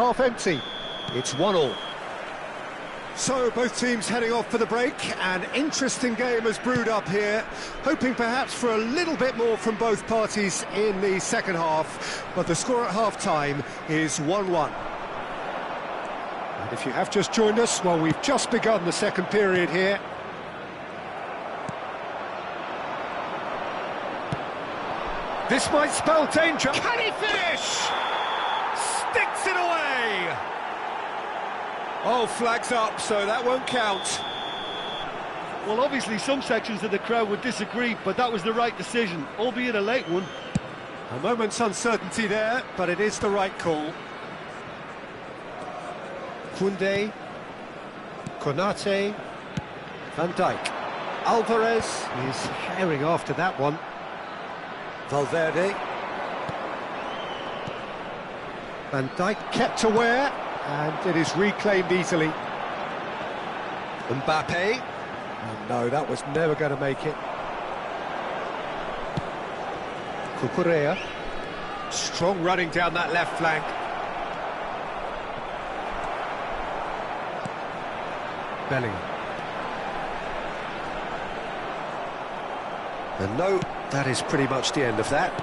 half empty. It's 1-1. So both teams heading off for the break. An interesting game has brewed up here, hoping perhaps for a little bit more from both parties in the second half, but the score at half-time is 1-1. And if you have just joined us, well, we've just begun the second period here. This might spell danger. Can he finish? Sticks it away! Oh, flags up, so that won't count. Well, obviously some sections of the crowd would disagree, but that was the right decision, albeit a late one. A moment's uncertainty there, but it is the right call. Koundé, Konate, Van Dijk. Alvarez is herring after that one. Valverde. Van Dijk kept aware, and it is reclaimed easily. Mbappe. Oh no, that was never going to make it. Cucurella. Strong running down that left flank. Bellingham. And no, that is pretty much the end of that.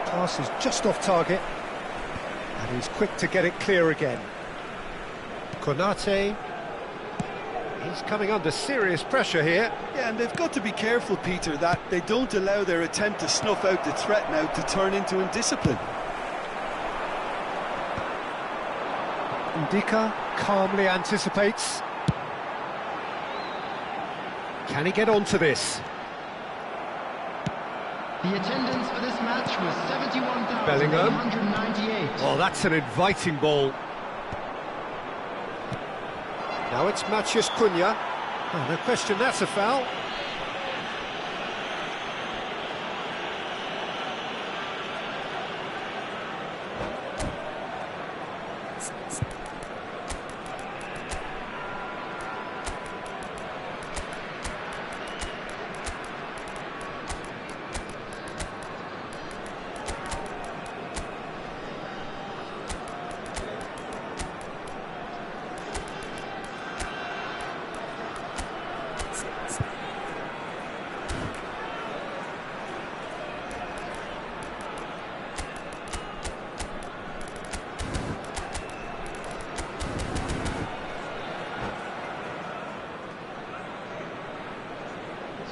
Pass is just off target. And he's quick to get it clear again. Konate. He's coming under serious pressure here. Yeah, and they've got to be careful, Peter, that they don't allow their attempt to snuff out the threat now to turn into indiscipline. Ndika calmly anticipates. Can he get onto this? The attendance for this match was 71,898. Oh, that's an inviting ball. Now it's Matheus Cunha. Oh, no question, that's a foul.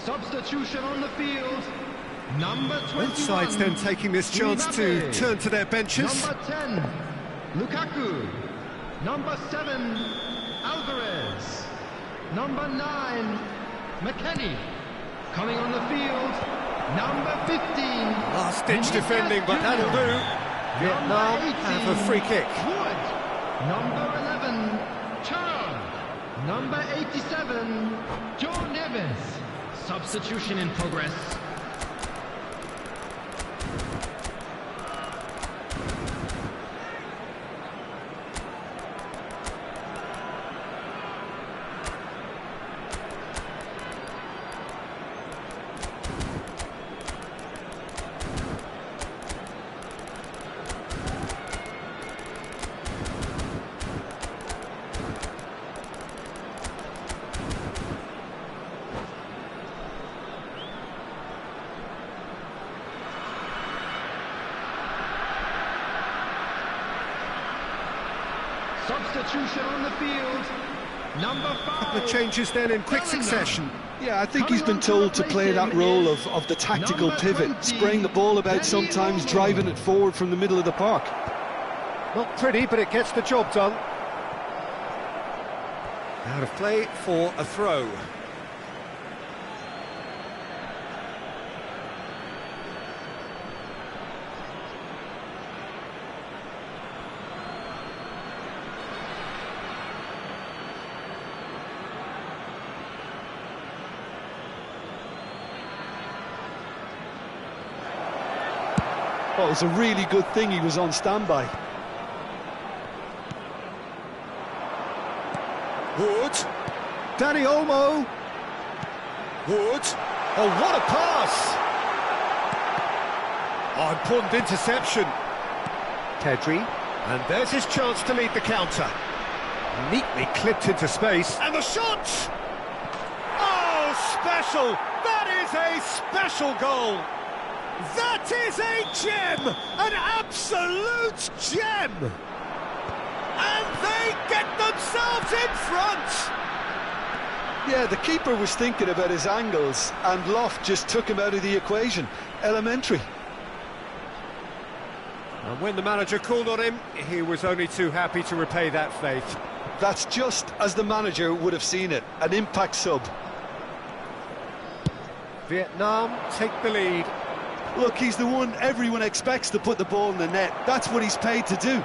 Substitution on the field. Number 21. Both sides then taking this chance to turn to their benches. Number 10, Lukaku. Number 7, Alvarez. Number 9, McKennie. Coming on the field, number 15. Last-ditch defending, but that'll do. Vietnam have a free kick. Wood. Number 11, Char. Number 87, Joe Neves. Substitution in progress. Substitution on the field. Number 5. The changes then in quick Bellingham. succession. Yeah, I think he's been told to play that role of the tactical Number pivot, 20, spraying the ball about sometimes, Danny Olmo. driving it forward from the middle of the park. Not pretty, but it gets the job done. Out of play for a throw. Well, it's a really good thing he was on standby. Wood. Danny Olmo. Wood. Oh, what a pass! Oh, important interception. Pedri, and there's his chance to lead the counter. Neatly clipped into space, and the shot! Oh, special! That is a special goal! That is a gem! An absolute gem! And they get themselves in front! Yeah, the keeper was thinking about his angles, and Loft just took him out of the equation. Elementary. And when the manager called on him, he was only too happy to repay that faith. That's just as the manager would have seen it, an impact sub. Vietnam take the lead. Look, he's the one everyone expects to put the ball in the net. That's what he's paid to do.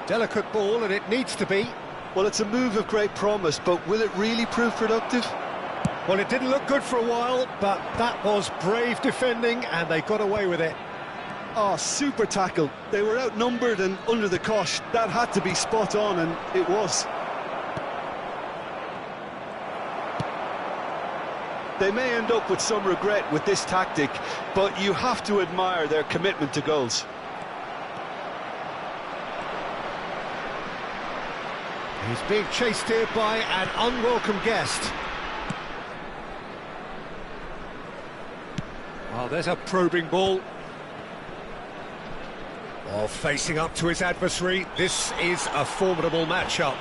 Delicate ball, and it needs to be. Well, it's a move of great promise, but will it really prove productive? Well, it didn't look good for a while, but that was brave defending, and they got away with it. Oh, super tackle. They were outnumbered and under the cosh. That had to be spot on, and it was. They may end up with some regret with this tactic, but you have to admire their commitment to goals. He's being chased here by an unwelcome guest. Oh, there's a probing ball. Oh, facing up to his adversary, this is a formidable matchup.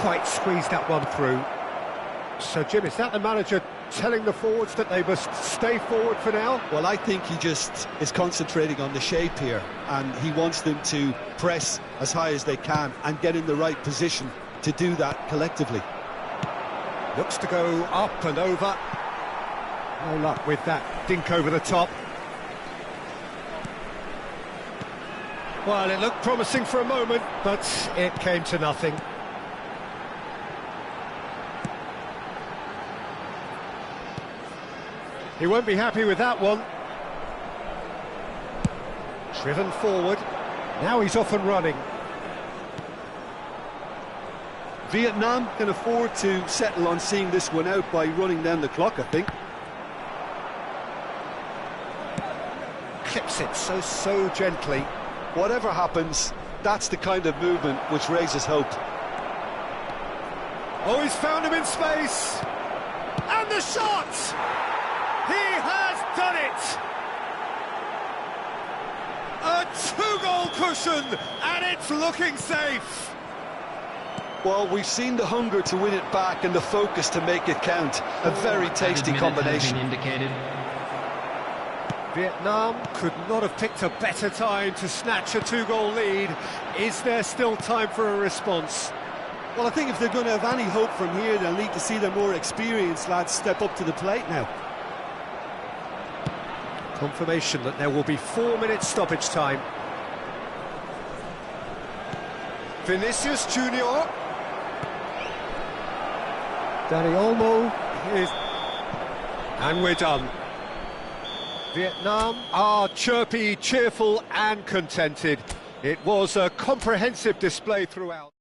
Quite squeezed that one through. So, Jim, is that the manager telling the forwards that they must stay forward for now? Well, I think he just is concentrating on the shape here, and he wants them to press as high as they can and get in the right position to do that collectively. Looks to go up and over. No luck with that dink over the top. Well, it looked promising for a moment, but it came to nothing. He won't be happy with that one. Driven forward. Now he's off and running. Vietnam can afford to settle on seeing this one out by running down the clock, I think. Clips it so gently. Whatever happens, that's the kind of movement which raises hope. Oh, he's found him in space. And the shot! He has done it! A two-goal cushion, and it's looking safe. Well, we've seen the hunger to win it back and the focus to make it count. A very tasty combination. Vietnam could not have picked a better time to snatch a two-goal lead. Is there still time for a response? Well, I think if they're going to have any hope from here, they'll need to see their more experienced lads step up to the plate now. Confirmation that there will be 4 minutes stoppage time. Vinicius Junior. Dani Olmo is... And we're done. Vietnam are chirpy, cheerful and contented. It was a comprehensive display throughout.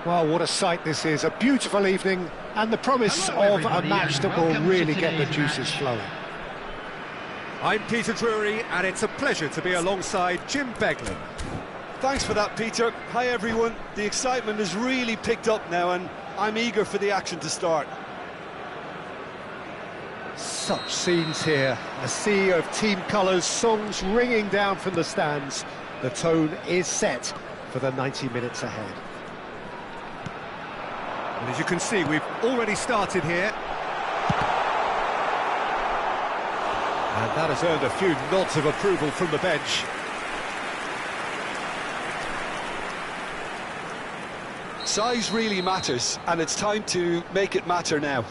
Well, what a sight this is. A beautiful evening and the promise Hello, of a everybody, match and that will welcome to really get the today's juices match. flowing. I'm Peter Drury, and it's a pleasure to be alongside Jim Beglin. Thanks for that, Peter. Hi, everyone. The excitement has really picked up now, and I'm eager for the action to start. Such scenes here. A sea of team colours, songs ringing down from the stands. The tone is set for the 90 minutes ahead. And as you can see, we've already started here. And that has earned a few nods of approval from the bench. Size really matters, and it's time to make it matter now.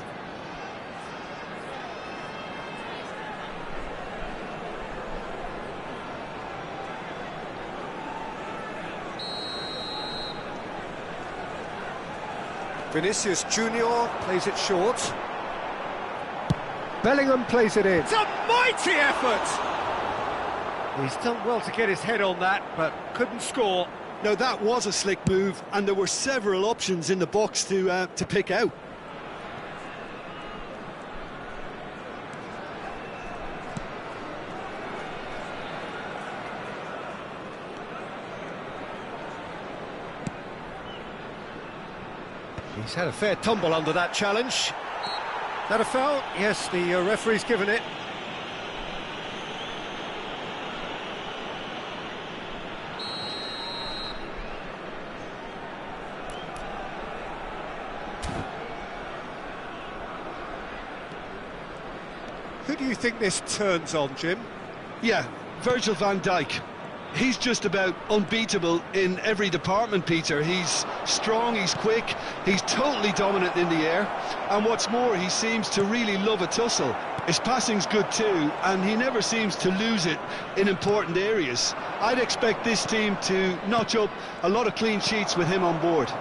Vinicius Junior plays it short. Bellingham plays it in. It's a mighty effort! He's done well to get his head on that, but couldn't score. No, that was a slick move, and there were several options in the box to pick out. He's had a fair tumble under that challenge. That a foul? Yes, the referee's given it. Who do you think this turns on, Jim? Yeah, Virgil van Dijk. He's just about unbeatable in every department, Peter. He's strong, he's quick, he's totally dominant in the air, and what's more, he seems to really love a tussle. His passing's good too, and he never seems to lose it in important areas. I'd expect this team to notch up a lot of clean sheets with him on board.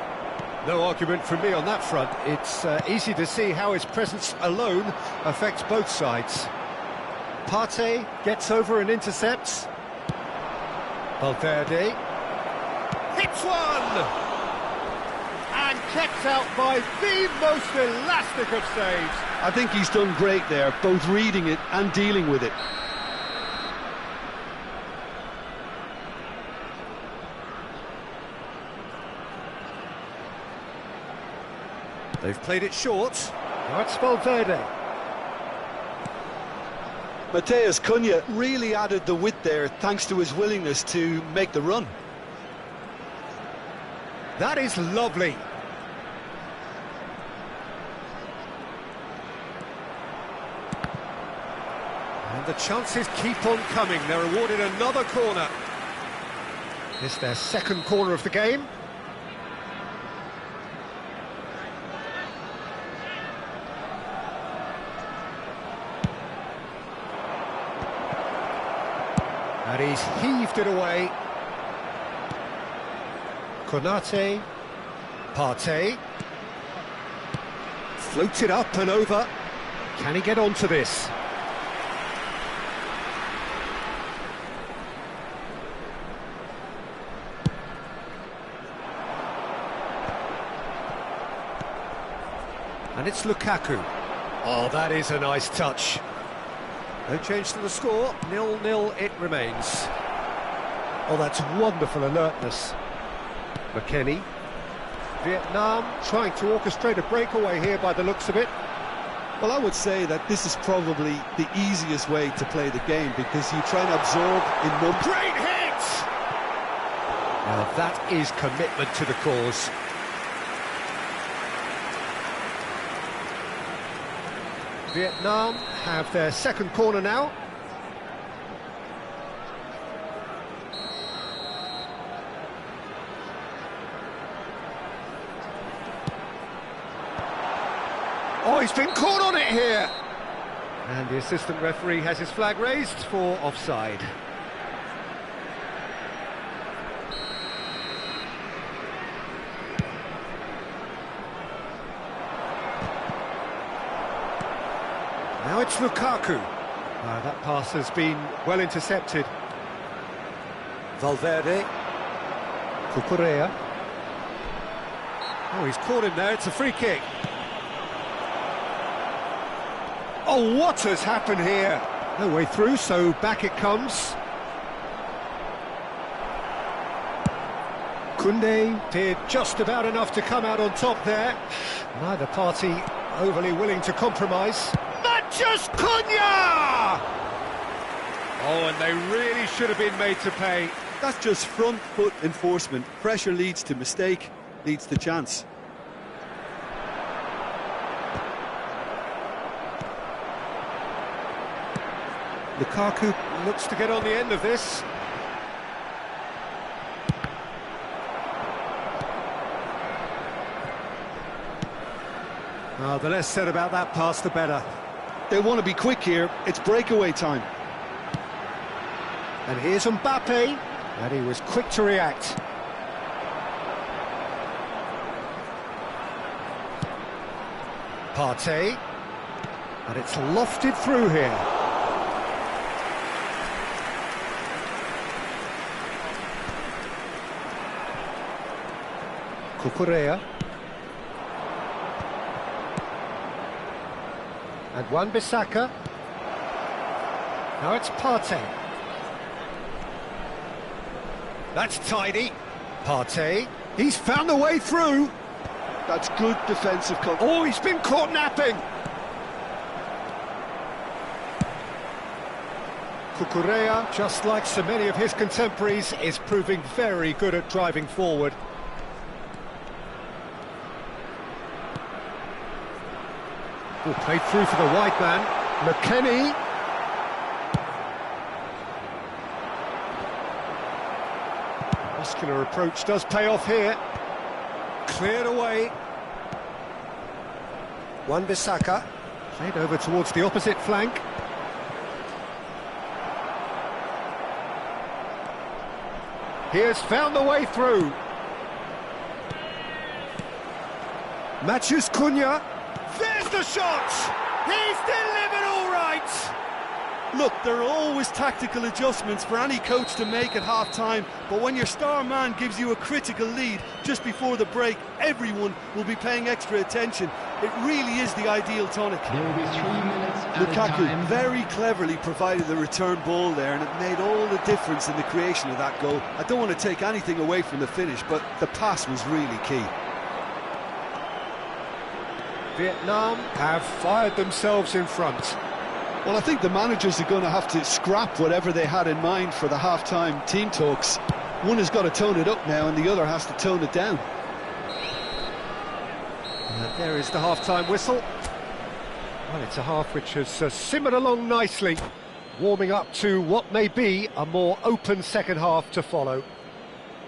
No argument from me on that front. It's easy to see how his presence alone affects both sides. Partey gets over and intercepts. Valverde hits one! And kept out by the most elastic of saves. I think he's done great there, both reading it and dealing with it. They've played it short. That's Valverde. Mateus Cunha really added the width there thanks to his willingness to make the run. That is lovely. And the chances keep on coming. They're awarded another corner. It's their second corner of the game. And he's heaved it away. Konate, Partey. Floats it up and over. Can he get onto this? And it's Lukaku. Oh, that is a nice touch. No change to the score, 0-0 it remains. Oh, that's wonderful alertness. McKennie. Vietnam trying to orchestrate a breakaway here by the looks of it. Well, I would say that this is probably the easiest way to play the game because you try and absorb in one. Great hit! Now that is commitment to the cause. Vietnam have their second corner now. Oh, he's been caught on it here! And the assistant referee has his flag raised for offside. Now it's Lukaku. That pass has been well intercepted. Valverde. Cucurella. Oh, he's caught him there, it's a free kick. Oh, what has happened here? No way through, so back it comes. Koundé did just about enough to come out on top there. Neither party overly willing to compromise. Matheus Cunha! Oh, and they really should have been made to pay. That's just front foot enforcement. Pressure leads to mistake, leads to chance. Lukaku looks to get on the end of this. The less said about that pass, the better. They want to be quick here. It's breakaway time. And here's Mbappe, and he was quick to react. Partey, and it's lofted through here. Cucurella. And Wan-Bissaka. Now it's Partey. That's tidy. Partey. He's found a way through. That's good defensive cover. Oh, he's been caught napping. Cucurella, just like so many of his contemporaries, is proving very good at driving forward. Oh, played through for the wide man. McKennie. Muscular approach does pay off here. Cleared away. Wan-Bissaka. Played over towards the opposite flank. He has found the way through. Matheus Cunha. There's the shot! He's delivered all right! Look, there are always tactical adjustments for any coach to make at half-time, but when your star man gives you a critical lead just before the break, everyone will be paying extra attention. It really is the ideal tonic. There will be 3 minutes at a Lukaku time. very cleverly provided the return ball there, and it made all the difference in the creation of that goal. I don't want to take anything away from the finish, but the pass was really key. Vietnam have fired themselves in front. Well, I think the managers are going to have to scrap whatever they had in mind for the half-time team talks. One has got to tone it up now and the other has to tone it down. And there is the half-time whistle. Well, it's a half which has simmered along nicely, warming up to what may be a more open second half to follow.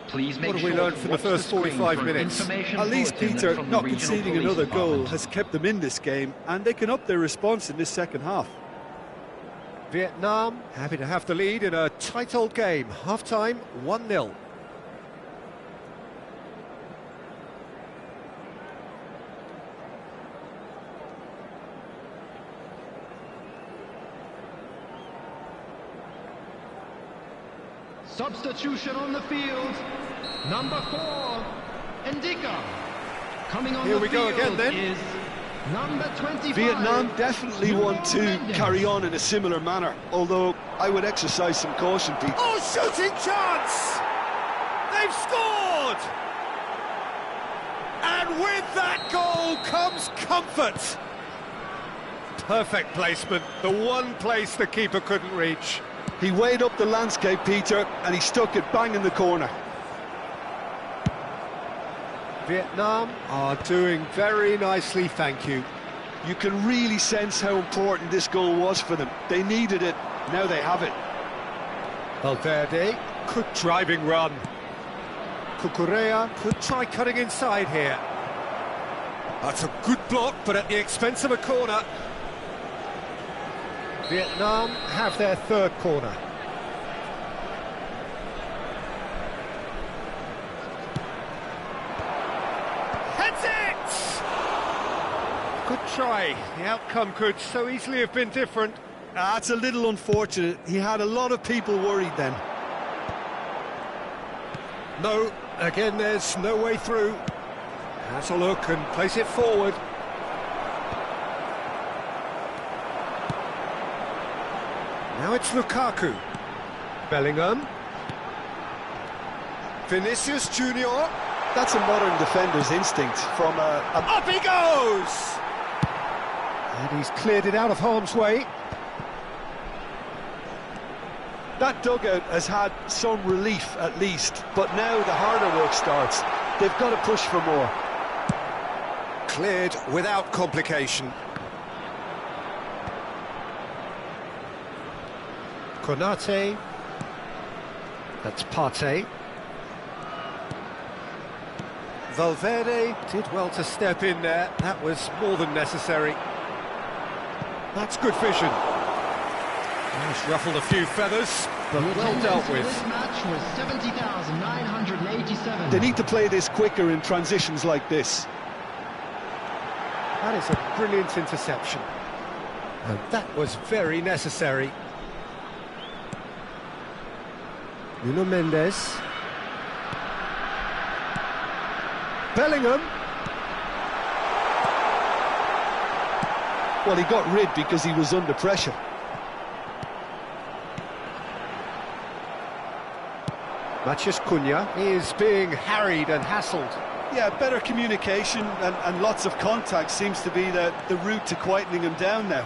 Please make What have we sure learned to from the watch first screen 45 for an minutes? information At least, bulletin Peter, from the not regional conceding police another goal department. has kept them in this game, and they can up their response in this second half. Vietnam happy to have the lead in a tight old game. Half-time, 1-0. Substitution on the field. Number 4, Ndika. Coming on Here the we go field again, then. is number 25. Vietnam definitely want to Mendes. carry on in a similar manner, although I would exercise some caution, Pete. Oh, shooting chance! They've scored! And with that goal comes comfort. Perfect placement, the one place the keeper couldn't reach. He weighed up the landscape, Peter, and he stuck it bang in the corner. Vietnam are doing very nicely, thank you. You can really sense how important this goal was for them. They needed it, now they have it. Valverde, good driving run. Cucurella could try cutting inside here. That's a good block, but at the expense of a corner. Vietnam have their third corner. Heads it! Good try. The outcome could so easily have been different. That's a little unfortunate. He had a lot of people worried then. No, again there's no way through. Has a look and place it forward. Now it's Lukaku. Bellingham. Vinicius Junior. That's a modern defender's instinct from Up he goes! And he's cleared it out of harm's way. That dugout has had some relief at least, but now the harder work starts. They've got to push for more. Cleared without complication. Konate. That's Partey. Valverde did well to step in there. That was more than necessary. That's good vision. He's ruffled a few feathers, but well dealt with. This match was 70,987. They need to play this quicker in transitions like this. That is a brilliant interception. And that was very necessary. Nuno Mendes. Bellingham. Well, he got rid because he was under pressure. Matheus Cunha is being harried and hassled. Yeah, better communication and lots of contact seems to be the route to quietening him down now.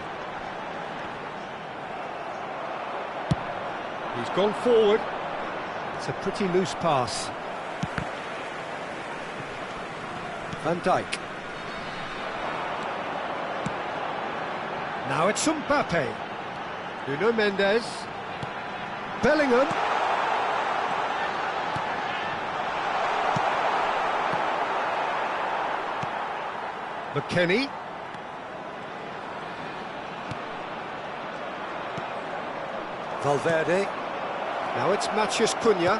He's gone forward. It's a pretty loose pass. Van Dijk. Now it's Mbappe. Nuno Mendes. Bellingham. McKennie. Valverde. Now it's Matheus Cunha.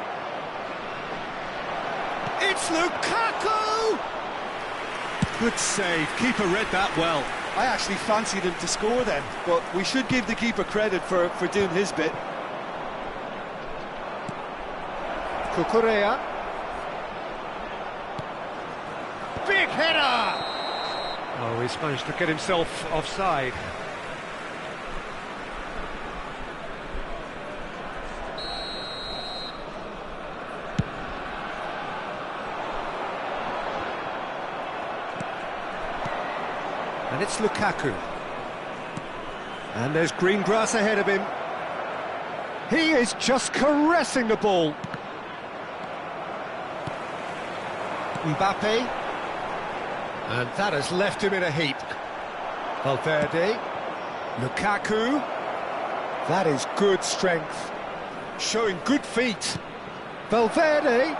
It's Lukaku! Good save. Keeper read that well. I actually fancied him to score then, but we should give the keeper credit for doing his bit. Cucurella. Big header! Oh, he's managed to get himself offside. And it's Lukaku. And there's green grass ahead of him. He is just caressing the ball. Mbappe. And that has left him in a heap. Valverde. Lukaku. That is good strength. Showing good feet. Valverde.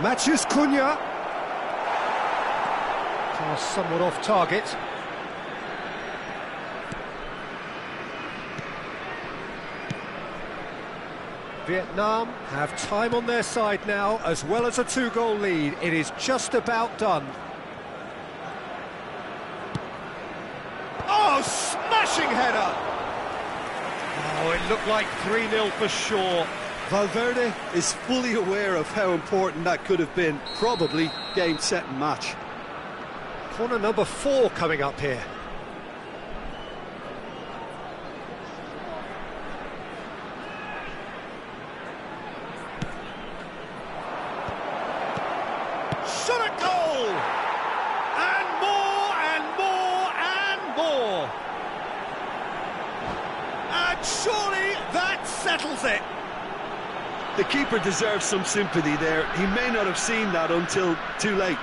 Matthews Cunha. Pass somewhat off target. Vietnam have time on their side now, as well as a 2-goal lead. It is just about done. Oh, smashing header! Oh, it looked like 3-0 for sure. Valverde is fully aware of how important that could have been. Probably game, set and match. Corner number 4 coming up here. Shot at goal! And more and more and more! And surely that settles it! The keeper deserves some sympathy there. He may not have seen that until too late.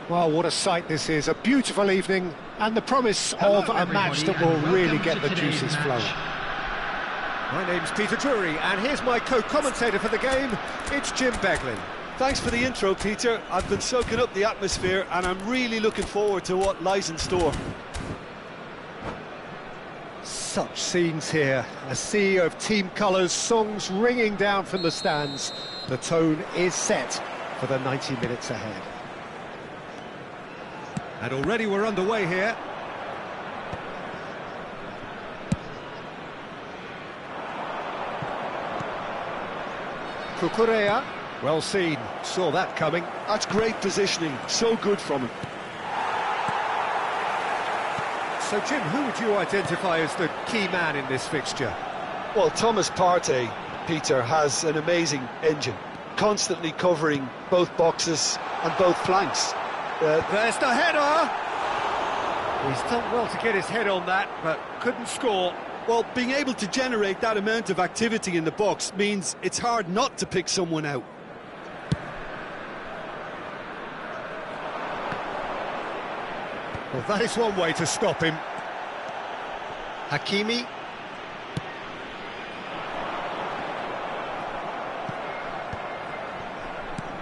Well, what a sight this is. A beautiful evening and the promise of a match that will really get the juices flowing. My name's Peter Drury, and here's my co-commentator for the game. It's Jim Beglin. Thanks for the intro, Peter. I've been soaking up the atmosphere and I'm really looking forward to what lies in store. Such scenes here. A sea of team colours, songs ringing down from the stands. The tone is set for the 90 minutes ahead. And already we're underway here. Cucurella, well seen, saw that coming. That's great positioning, so good from him. So Jim, who would you identify as the key man in this fixture? Well, Thomas Partey, Peter, has an amazing engine, constantly covering both boxes and both flanks. There's the header! He's done well to get his head on that, but couldn't score. Well, being able to generate that amount of activity in the box means it's hard not to pick someone out. Well, that is one way to stop him. Hakimi.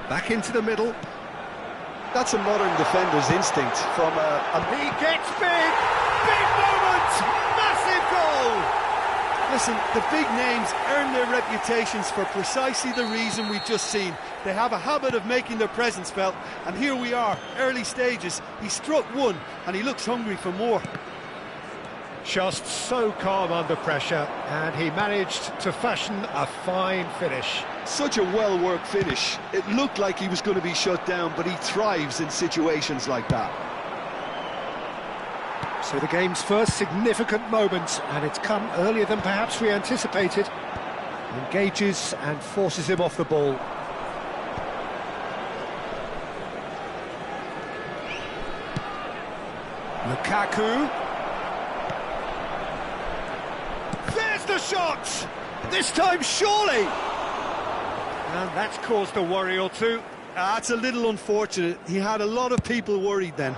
Back into the middle. That's a modern defender's instinct from He gets big! Big moment! Massive goal! Listen, the big names earn their reputations for precisely the reason we've just seen. They have a habit of making their presence felt, and here we are, early stages. He struck one, and he looks hungry for more. Just so calm under pressure, and he managed to fashion a fine finish. such a well-worked finish. It looked like he was going to be shut down, but he thrives in situations like that. So the game's first significant moment, and it's come earlier than perhaps we anticipated. Engages and forces him off the ball. Lukaku. There's the shot! This time, surely! And that's caused a worry or two. That's a little unfortunate. He had a lot of people worried then.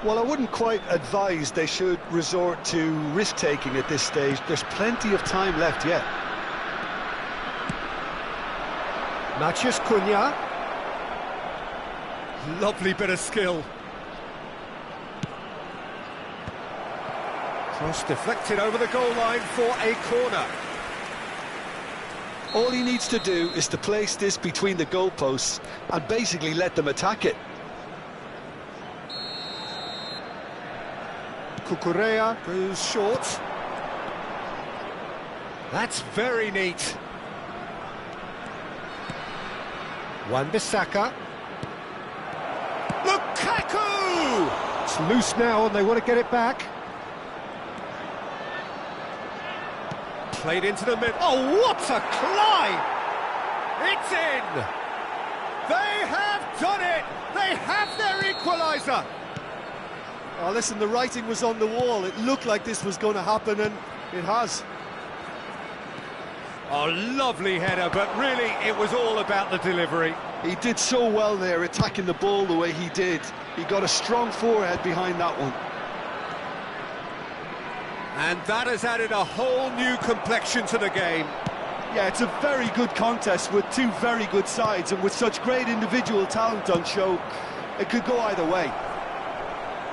Well, I wouldn't quite advise they should resort to risk-taking at this stage. There's plenty of time left yet. Matheus Cunha. Lovely bit of skill. Cross deflected over the goal line for a corner. All he needs to do is to place this between the goalposts and basically let them attack it. Cucurella goes short. That's very neat. Wan-Bissaka. Lukaku! It's loose now and they want to get it back. Played into the mid. Oh, what a climb! It's in! They have done it! They have their equaliser! Oh, listen, the writing was on the wall. It looked like this was going to happen, and it has. Oh, lovely header, but really it was all about the delivery. He did so well there, attacking the ball the way he did. He got a strong forehead behind that one. And that has added a whole new complexion to the game. Yeah, it's a very good contest with two very good sides, and with such great individual talent on show, it could go either way.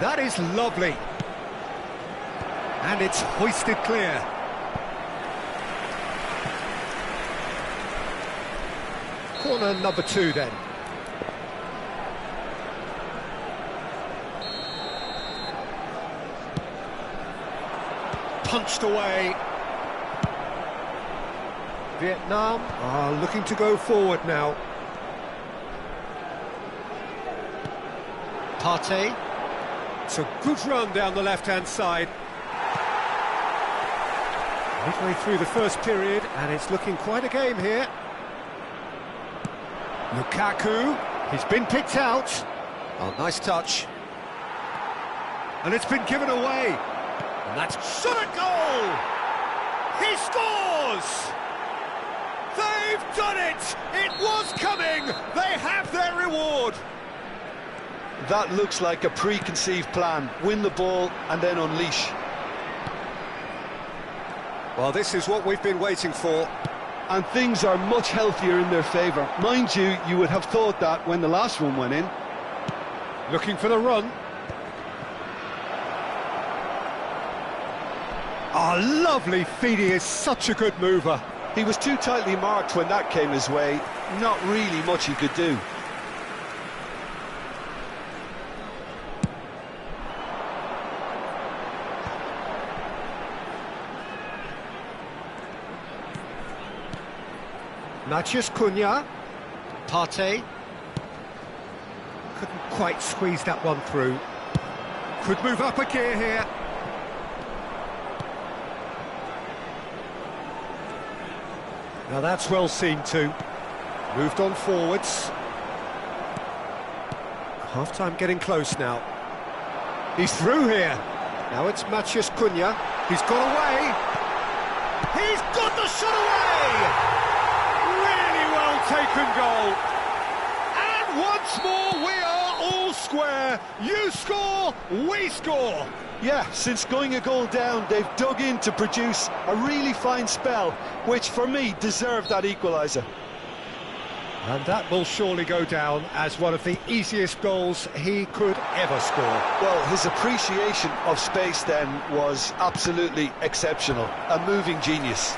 That is lovely. And it's hoisted clear. Corner number 2 then. Punched away. Vietnam are looking to go forward now. Partey. It's a good run down the left-hand side. Midway through the first period, and it's looking quite a game here. Lukaku, he's been picked out. Oh, nice touch. And it's been given away. And that's shot at goal! He scores! They've done it! It was coming! They have their reward! That looks like a preconceived plan. Win the ball and then unleash. Well, this is what we've been waiting for. And things are much healthier in their favour. Mind you, you would have thought that when the last one went in. Looking for the run. Oh, lovely feed. He is such a good mover. He was too tightly marked when that came his way. Not really much he could do. Matheus Cunha. Partey. Couldn't quite squeeze that one through. Could move up a gear here. Now that's well seen too. Moved on forwards. Half-time getting close now. He's through here. Now it's Matheus Cunha. He's got away. He's got the shot away! Really well taken goal. And once more we are all square. You score, we score. Yeah, since going a goal down, they've dug in to produce a really fine spell, which for me deserved that equaliser. And that will surely go down as one of the easiest goals he could ever score. Well, his appreciation of space then was absolutely exceptional. A moving genius.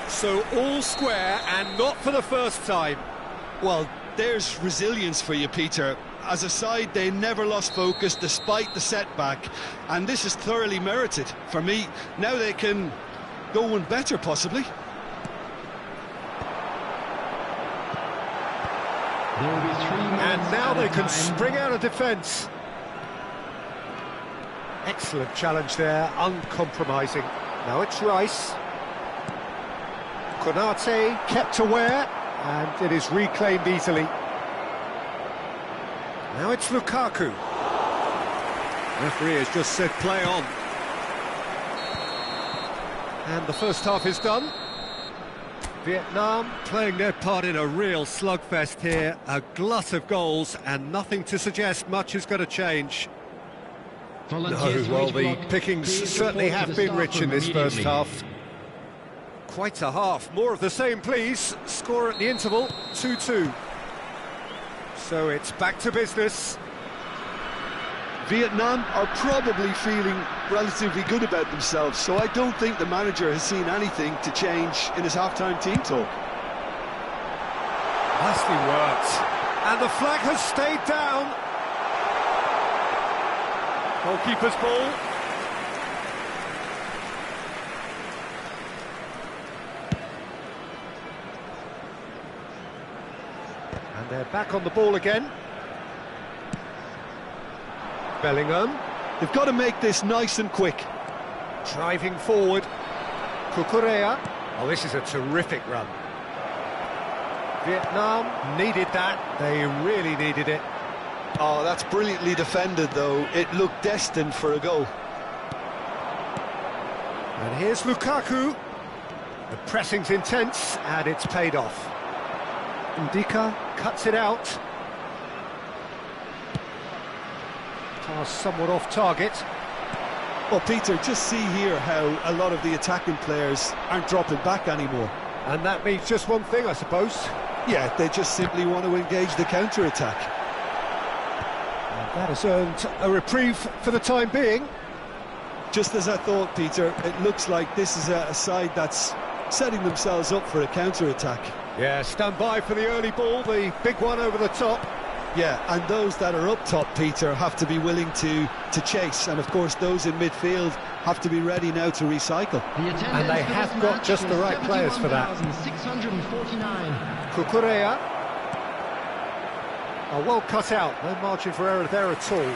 So all square, and not for the first time. Well, there's resilience for you, Peter. As a side, they never lost focus despite the setback, and this is thoroughly merited. For me, now they can go one better, possibly. And now they can spring out of defence. Excellent challenge there, uncompromising. Now it's Rice. Konate kept aware, and it is reclaimed easily. Now it's Lukaku. Referee has just said play on. And the first half is done. Vietnam playing their part in a real slugfest here. A glut of goals and nothing to suggest much is going to change. No, well, the pickings certainly have been rich in this first half. Quite a half. More of the same, please. Score at the interval, 2-2. So it's back to business. Vietnam are probably feeling relatively good about themselves, so I don't think the manager has seen anything to change in his half-time team talk. Nicely worked. And the flag has stayed down. Goalkeeper's ball. And they're back on the ball again. Bellingham. They've got to make this nice and quick. Driving forward. Cucurella. Oh, this is a terrific run. Vietnam needed that. They really needed it. Oh, that's brilliantly defended, though. It looked destined for a goal. And here's Lukaku. The pressing's intense, and it's paid off. Ndika cuts it out. Pass somewhat off target. Well, Peter, just see here how a lot of the attacking players aren't dropping back anymore. And that means just one thing, I suppose. Yeah, they just simply want to engage the counter-attack. And that has earned a reprieve for the time being. Just as I thought, Peter, it looks like this is a side that's setting themselves up for a counter-attack. Yeah, stand by for the early ball, the big one over the top. Yeah, and those that are up top, Peter, have to be willing to chase. And, of course, those in midfield have to be ready now to recycle. And they have got just the right players for that. Cucurella. Oh, well cut out. No margin for error there at all.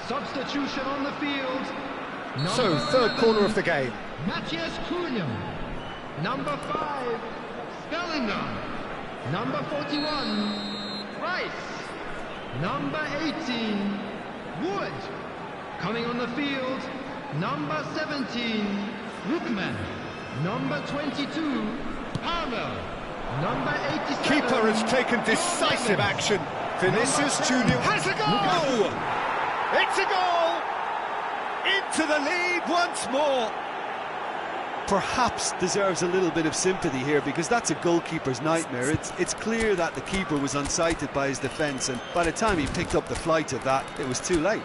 Substitution on the field. So, third corner of the game. Matheus Cunha. Number 5, Bellingham. Number 41, Rice. Number 18, Wood. Coming on the field, number 17, Lookman. Number 22, Pavel. Number 87. Keeper has taken decisive action. Vinicius Junior has a goal! It's a goal! Into the lead once more. Perhaps deserves a little bit of sympathy here, because that's a goalkeeper's nightmare. It's clear that the keeper was unsighted by his defence, and by the time he picked up the flight of that, it was too late.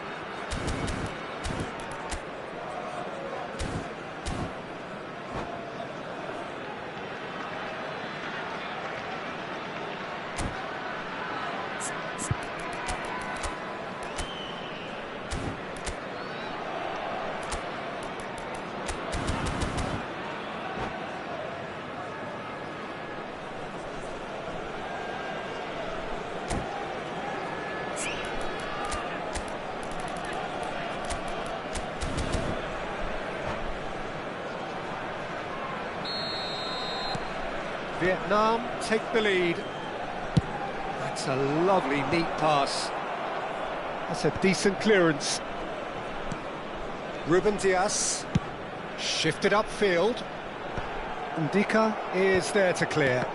Vietnam take the lead. That's a lovely, neat pass. That's a decent clearance. Ruben Dias shifted upfield. Ndika is there to clear.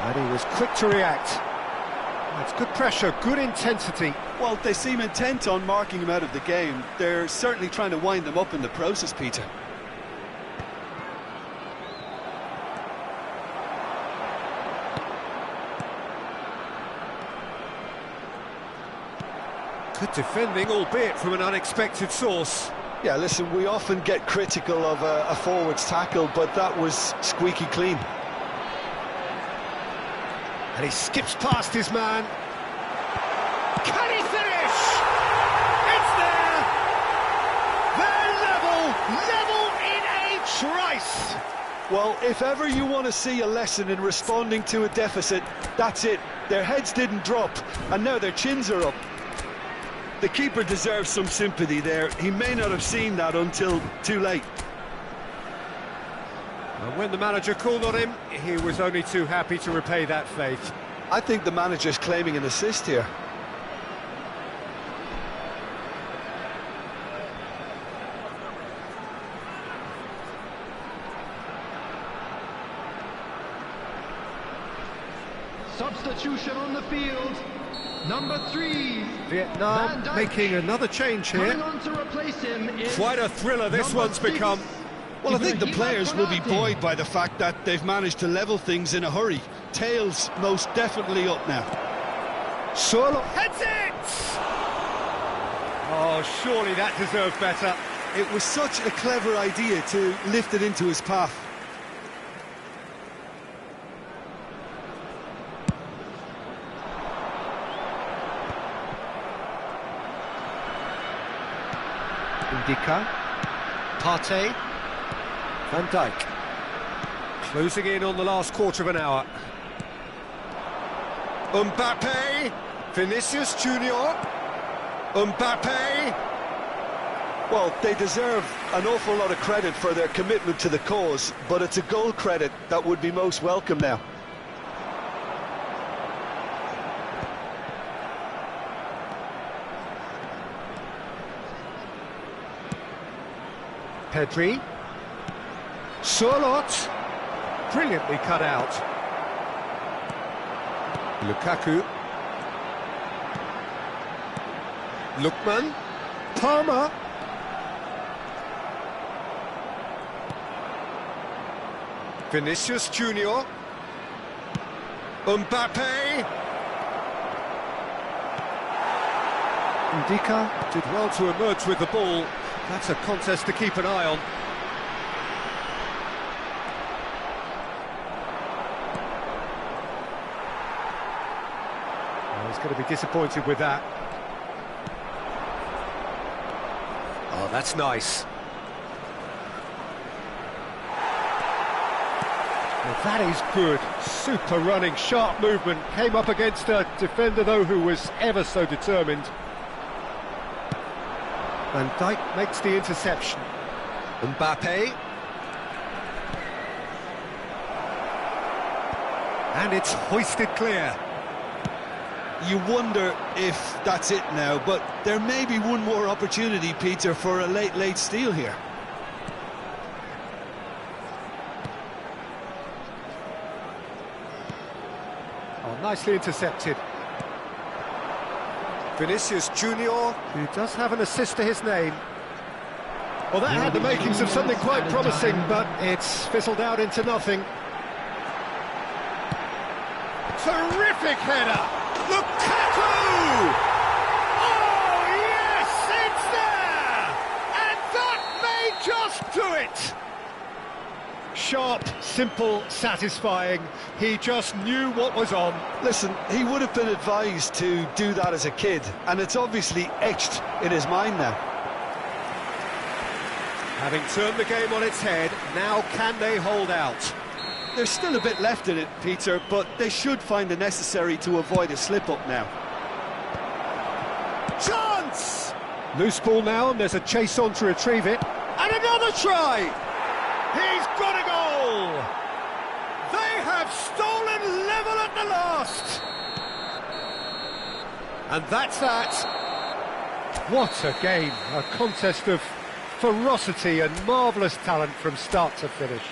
And he was quick to react. That's good pressure, good intensity. Well, they seem intent on marking him out of the game. They're certainly trying to wind them up in the process, Peter. Good defending, albeit from an unexpected source. Yeah, listen, we often get critical of a forward's tackle, but that was squeaky clean. And he skips past his man. Can he finish? It's there! They're level in a trice! Well, if ever you want to see a lesson in responding to a deficit, that's it. Their heads didn't drop, and now their chins are up. The keeper deserves some sympathy there. He may not have seen that until too late. And when the manager called on him, he was only too happy to repay that faith. I think the manager's claiming an assist here. Substitution on the field. Number 3. Vietnam making another change here. Coming on to replace him is Quite a thriller this number one's 6. become. Well, I think the players will be buoyed by the fact that they've managed to level things in a hurry. Tails most definitely up now. Solo heads it! Oh, surely that deserved better. It was such a clever idea to lift it into his path. Ndika, Partey, Van Dijk, closing in on the last quarter of an hour. Mbappe, Vinicius Junior, Mbappe. Well, they deserve an awful lot of credit for their commitment to the cause, but it's a goal credit that would be most welcome now. Pedri, Surlot, brilliantly cut out. Lukaku, Lookman, Palmer, Vinicius Junior, Mbappe. Ndika did well to emerge with the ball. That's a contest to keep an eye on. Well, he's going to be disappointed with that. Oh, that's nice. Well, that is good. Super running, sharp movement. Came up against a defender, though, who was ever so determined. Van Dijk makes the interception. Mbappe. And it's hoisted clear. you wonder if that's it now, but there may be one more opportunity, Peter, for a late steal here. Oh, nicely intercepted. Vinicius Junior, who does have an assist to his name. Well, that had the makings of something quite promising, but it's fizzled out into nothing. Terrific header! Lukaku! Oh, yes, it's there! And that may just do it! Sharp, simple, satisfying. He just knew what was on. Listen, he would have been advised to do that as a kid, and it's obviously etched in his mind now. Having turned the game on its head, now can they hold out? There's still a bit left in it, Peter, but they should find the necessary to avoid a slip-up now. Chance! Loose ball now, and there's a chase on to retrieve it. And another try! He's got a goal! They have stolen level at the last! And that's that. What a game, a contest of ferocity and marvellous talent from start to finish.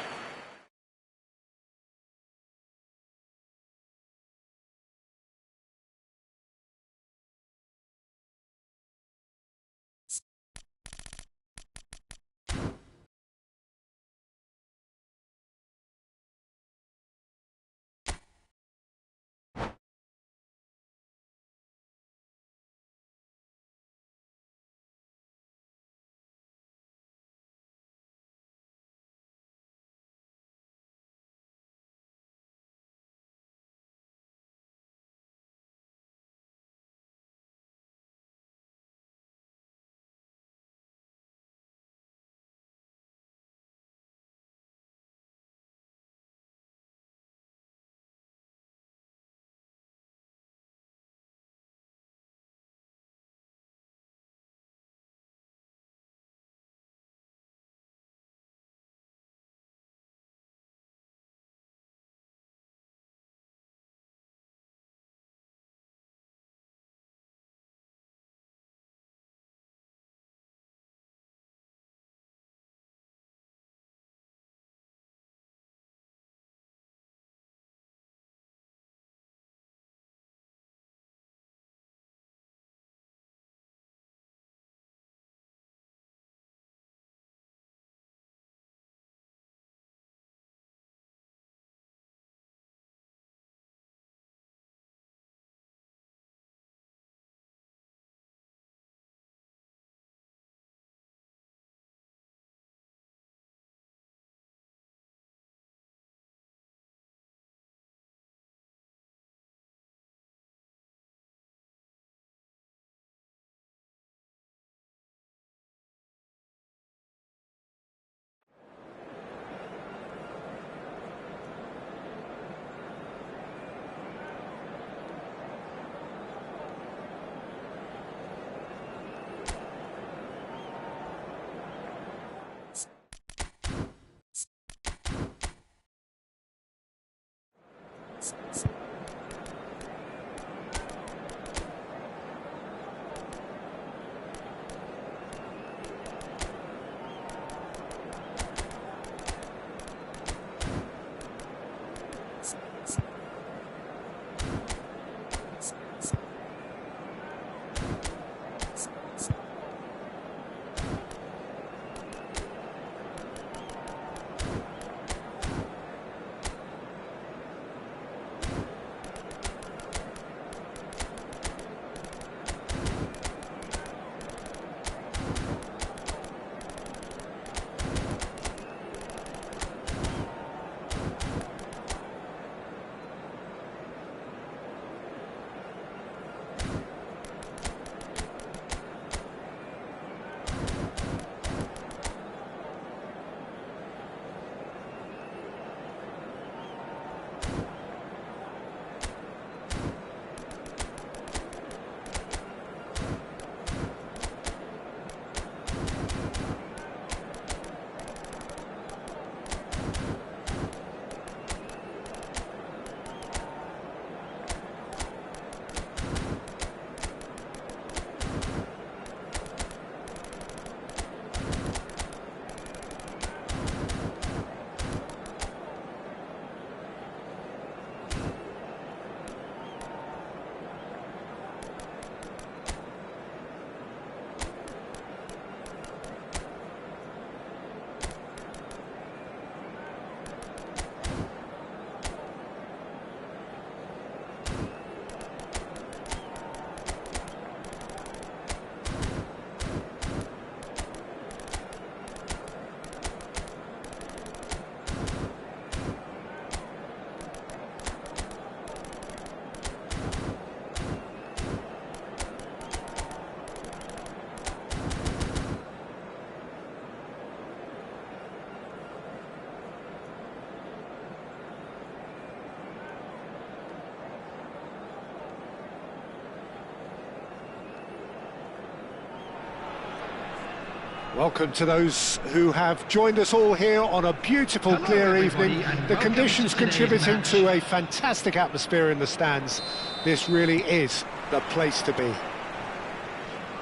Welcome to those who have joined us all here on a beautiful, Hello, clear everybody, evening. and The welcome conditions to today's contributing match. to a fantastic atmosphere in the stands. This really is the place to be.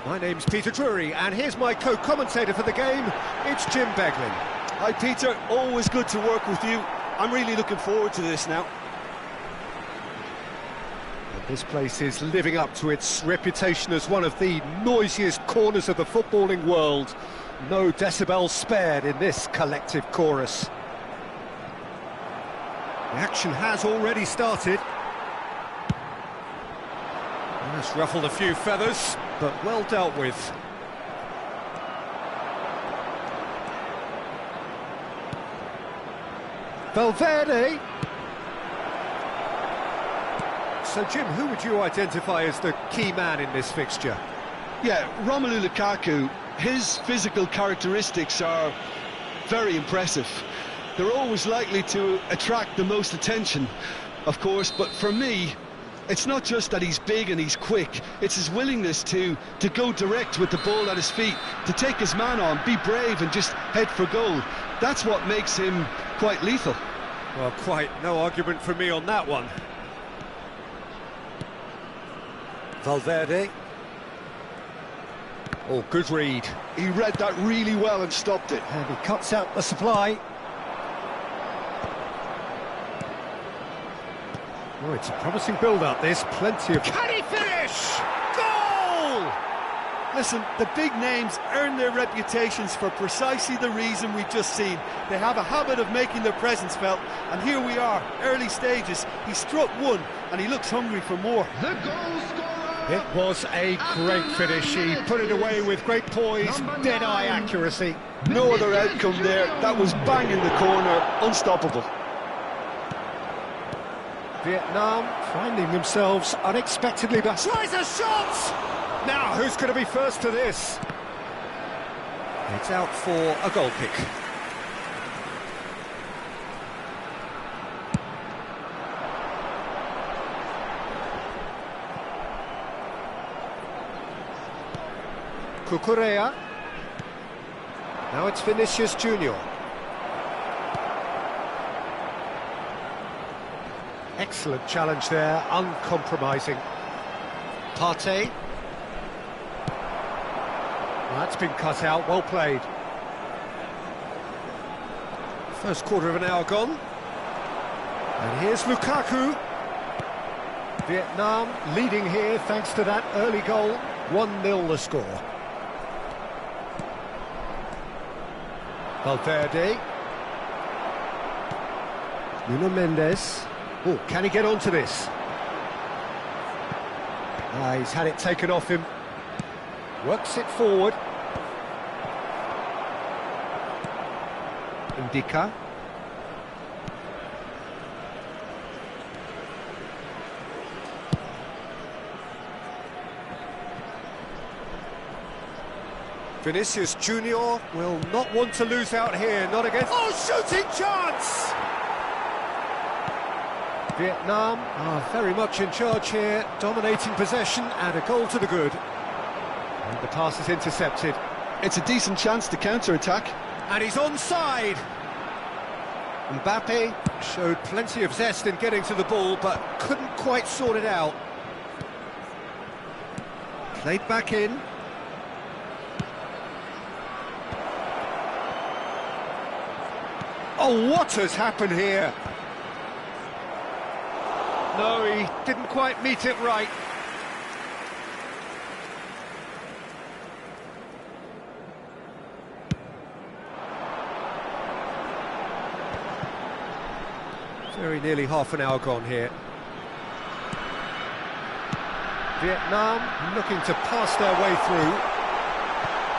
My name's Peter Drury, and here's my co-commentator for the game. It's Jim Beglin. Hi Peter, always good to work with you. I'm really looking forward to this now. This place is living up to its reputation as one of the noisiest corners of the footballing world. No decibels spared in this collective chorus. The action has already started. That's ruffled a few feathers, but well dealt with. Valverde. So, Jim, who would you identify as the key man in this fixture? Yeah, Romelu Lukaku, his physical characteristics are very impressive. They're always likely to attract the most attention, of course, but for me, it's not just that he's big and he's quick, it's his willingness to go direct with the ball at his feet, to take his man on, be brave and just head for goal. That's what makes him quite lethal. Well, quite no argument from me on that one. Valverde. Oh, good read. He read that really well and stopped it. And he cuts out the supply. Oh, it's a promising build-up, this. Plenty of... Can he finish? Goal! Listen, the big names earn their reputations for precisely the reason we've just seen. They have a habit of making their presence felt, and here we are, early stages. He struck one, and he looks hungry for more. The goal scorer. It was a great finish. He put it away with great poise, dead-eye accuracy. No other outcome there. That was bang in the corner, unstoppable. Vietnam finding themselves unexpectedly back. Tries a shot! Now, who's going to be first to this? It's out for a goal kick. Cucurella. Now it's Vinicius Junior. Excellent challenge there, uncompromising. Partey. That's been cut out, well played. First quarter of an hour gone. And here's Lukaku. Vietnam leading here thanks to that early goal. 1-0 the score. Valverde. Nuno Mendes. Oh, can he get onto this? He's had it taken off him. Works it forward. Indica. Vinicius Junior will not want to lose out here, not against... Oh, shooting chance! Vietnam are very much in charge here, dominating possession and a goal to the good. And the pass is intercepted. It's a decent chance to counter-attack. And he's onside! Mbappe showed plenty of zest in getting to the ball, but couldn't quite sort it out. Played back in. Oh, what has happened here? No, he didn't quite meet it right. Very nearly half an hour gone here. Vietnam looking to pass their way through.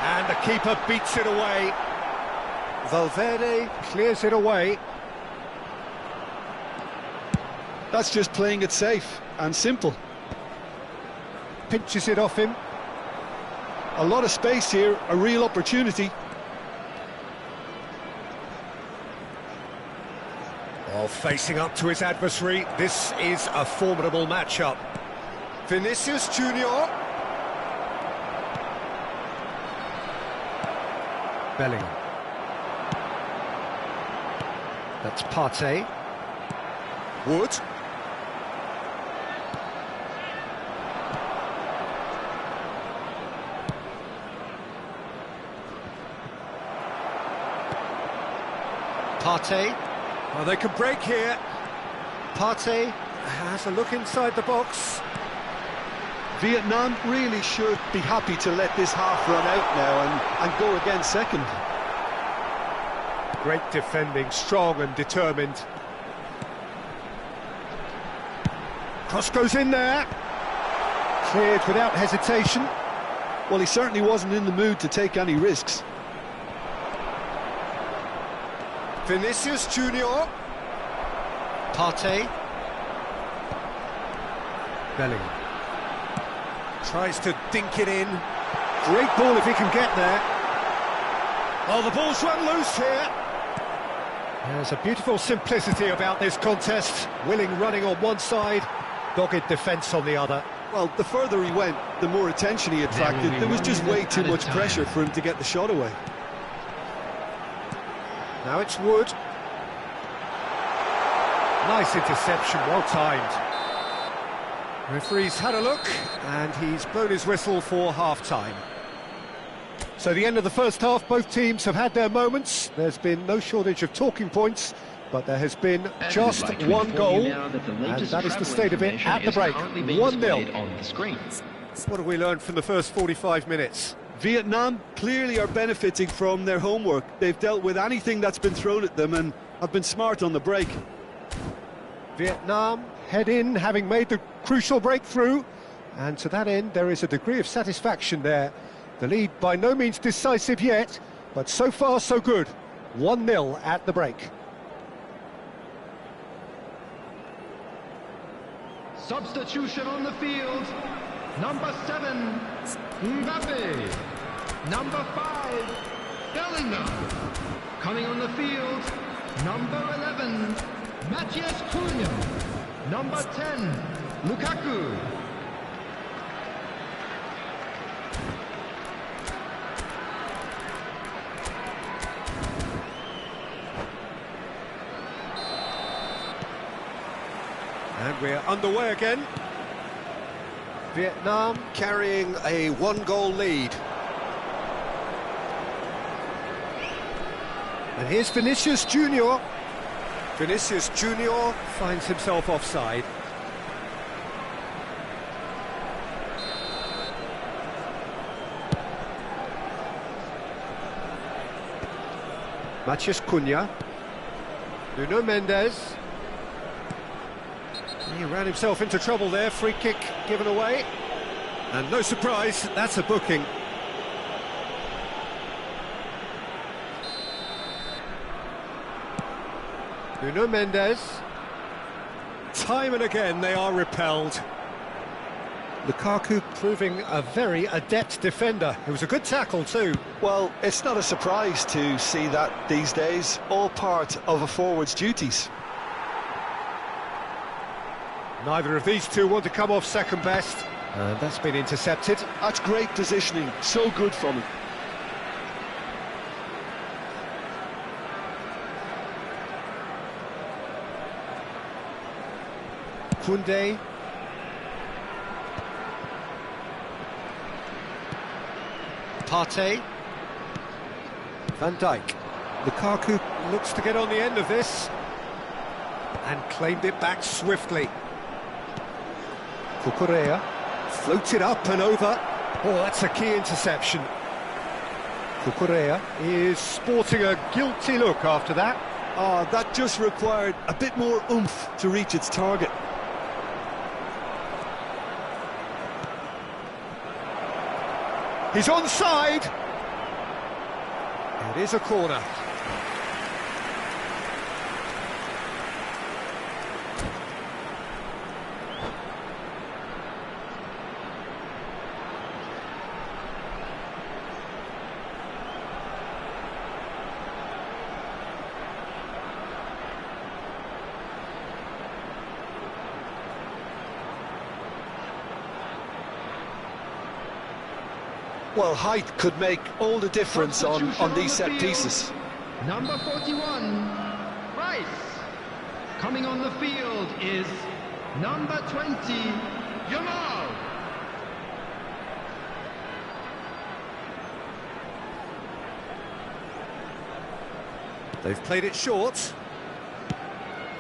And the keeper beats it away. Valverde clears it away. That's just playing it safe and simple. Pinches it off him. A lot of space here, a real opportunity. While facing up to his adversary, this is a formidable matchup. Vinicius Junior. Bellingham. That's Partey. Wood. Partey. Oh, they can break here. Partey has a look inside the box. Vietnam really should be happy to let this half run out now and go again second. Great defending, strong and determined. Cross goes in there. Cleared without hesitation. Well, he certainly wasn't in the mood to take any risks. Vinicius Junior. Partey. Bellingham. Tries to dink it in. Great ball if he can get there. Oh, the ball's run loose here. There's a beautiful simplicity about this contest. Willing running on one side, dogged defence on the other. Well, the further he went, the more attention he attracted. There was just way too much pressure for him to get the shot away. Now it's Wood. Nice interception, well timed. Referee's had a look, and he's blown his whistle for half-time. So the end of the first half, both teams have had their moments. There's been no shortage of talking points, but there has been just one goal, and that is the state of it at the break. 1-0. What have we learned from the first 45 minutes? Vietnam clearly are benefiting from their homework. They've dealt with anything that's been thrown at them and have been smart on the break. Vietnam head in, having made the crucial breakthrough, and to that end there is a degree of satisfaction there. The lead by no means decisive yet, but so far so good. 1-0 at the break. Substitution on the field. Number 7, Mbappe. Number 5, Bellingham. Coming on the field, number 11, Matheus Cunha. Number 10, Lukaku. And we're underway again. Vietnam carrying a one-goal lead. And here's Vinicius Junior. Vinicius Junior finds himself offside. Matheus Cunha. Nuno Mendes. He ran himself into trouble there, free kick given away. And no surprise, that's a booking. Nuno Mendes. Time and again they are repelled. Lukaku proving a very adept defender. It was a good tackle too. Well, it's not a surprise to see that these days, all part of a forward's duties. Neither of these two want to come off second best. That's been intercepted. That's great positioning, so good from him. Koundé. Partey. Van Dijk. Lukaku looks to get on the end of this and claimed it back swiftly. Cucurella floated up and over. Oh, that's a key interception. Cucurella is sporting a guilty look after that. Oh, that just required a bit more oomph to reach its target. He's onside. It is a corner. Well, height could make all the difference on these set pieces. Number 41, Rice. Coming on the field is number 20, Yamal. They've played it short.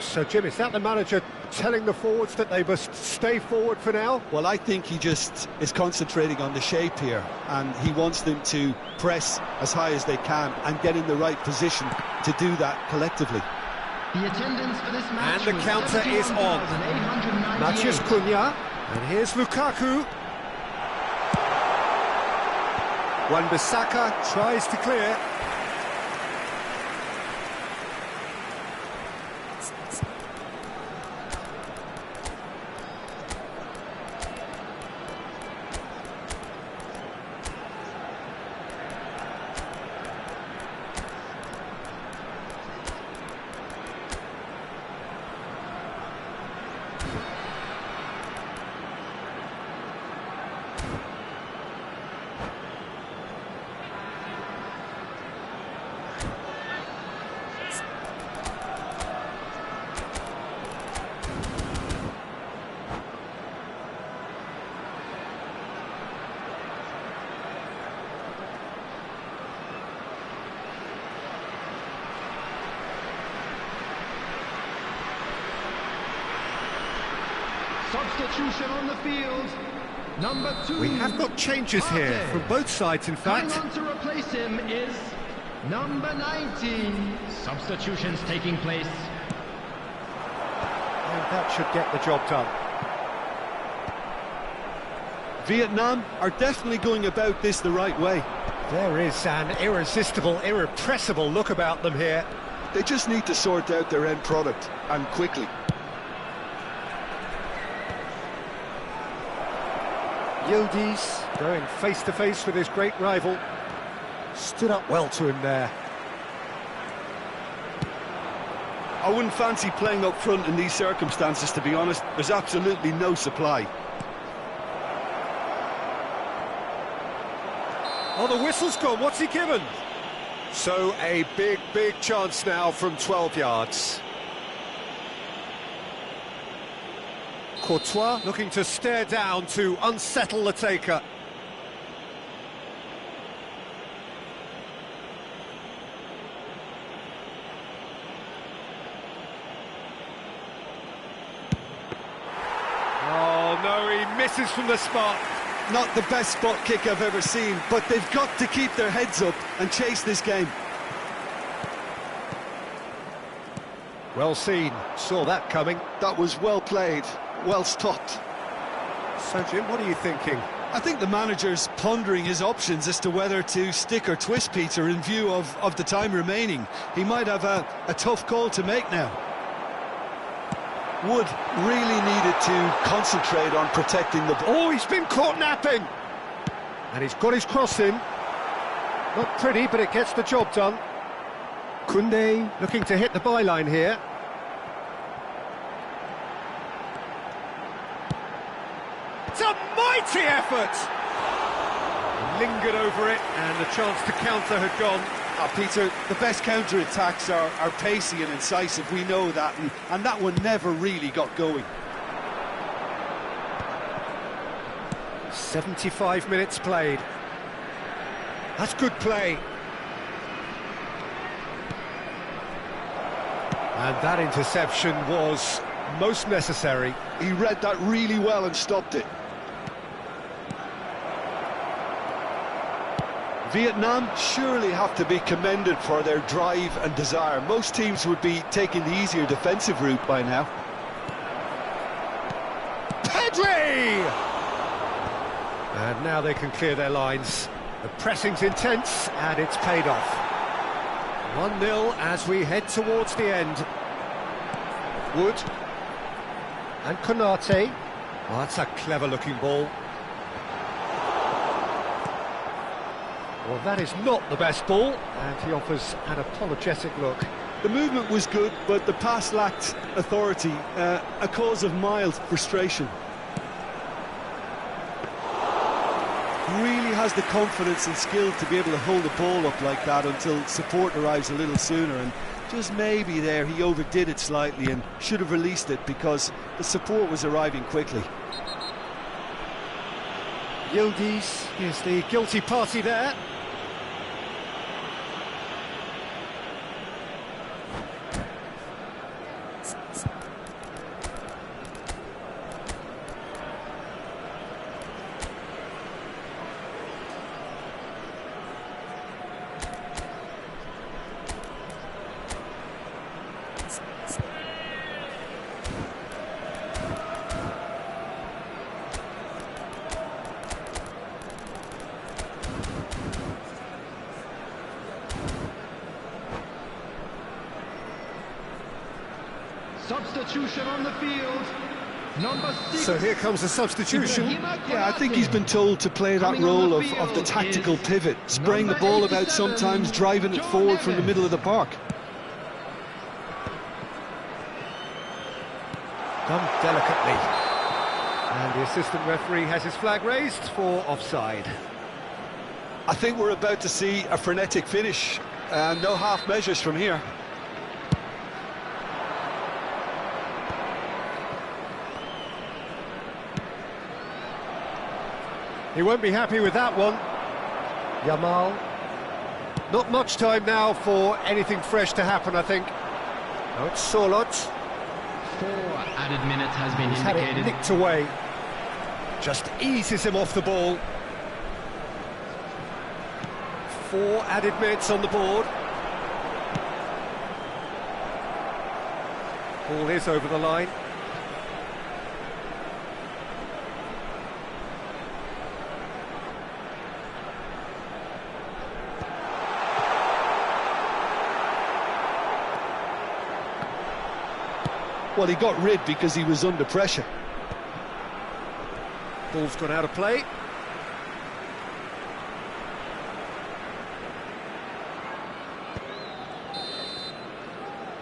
So, Jim, is that the manager telling the forwards that they must stay forward for now? Well, I think he just is concentrating on the shape here, and he wants them to press as high as they can and get in the right position to do that collectively. The attendance for this match And the counter is on. Matheus Cunha, and here's Lukaku. Wan-Bissaka tries to clear. Substitution on the field. Number 2. We have got changes here from both sides, in fact. Coming on to replace him is number 19. Substitutions taking place. And that should get the job done. Vietnam are definitely going about this the right way. There is an irresistible, irrepressible look about them here. They just need to sort out their end product, and quickly. Yildiz going face-to-face with his great rival. Stood up well to him there. I wouldn't fancy playing up front in these circumstances, to be honest. There's absolutely no supply. Oh, the whistle's gone. What's he given? So a big, big chance now from 12 yards. Courtois looking to stare down to unsettle the taker. Oh no, he misses from the spot. Not the best spot kick I've ever seen, but they've got to keep their heads up and chase this game. Well seen, saw that coming. That was well played, well stopped. So, Jim, what are you thinking? I think the manager's pondering his options as to whether to stick or twist Peter in view of the time remaining. He might have a tough call to make now. Wood really needed to concentrate on protecting the ball. Oh, he's been caught napping! And he's got his cross in. Not pretty, but it gets the job done. Koundé looking to hit the byline here. It's a mighty effort! Lingered over it, and the chance to counter had gone. Peter, the best counter-attacks are pacey and incisive, we know that, and that one never really got going. 75 minutes played. That's good play. And that interception was most necessary. He read that really well and stopped it. Vietnam surely have to be commended for their drive and desire. Most teams would be taking the easier defensive route by now. Pedri! And now they can clear their lines. The pressing's intense, and it's paid off. 1-0 as we head towards the end. Wood. And Konate. Oh, that's a clever-looking ball. Well, that is not the best ball, and he offers an apologetic look. The movement was good, but the pass lacked authority, a cause of mild frustration. Really has the confidence and skill to be able to hold the ball up like that until support arrives a little sooner, and just maybe there he overdid it slightly and should have released it because the support was arriving quickly. Yildiz is the guilty party there. Substitution on the field. Number 6. So here comes a substitution. Yeah, I think he's been told to play that role of the tactical pivot, spraying the ball about sometimes, driving it forward from the middle of the park. Done delicately. And the assistant referee has his flag raised for offside. I think we're about to see a frenetic finish, and no half measures from here. He won't be happy with that one. Yamal. Not much time now for anything fresh to happen, I think. Now it's Sorloth. 4 added minutes has been He's had it indicated. nicked away. Just eases him off the ball. 4 added minutes on the board. Ball is over the line. Well, he got rid because he was under pressure. Ball's gone out of play.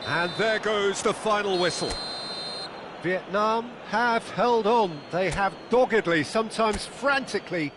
And there goes the final whistle. Vietnam have held on. They have doggedly, sometimes frantically,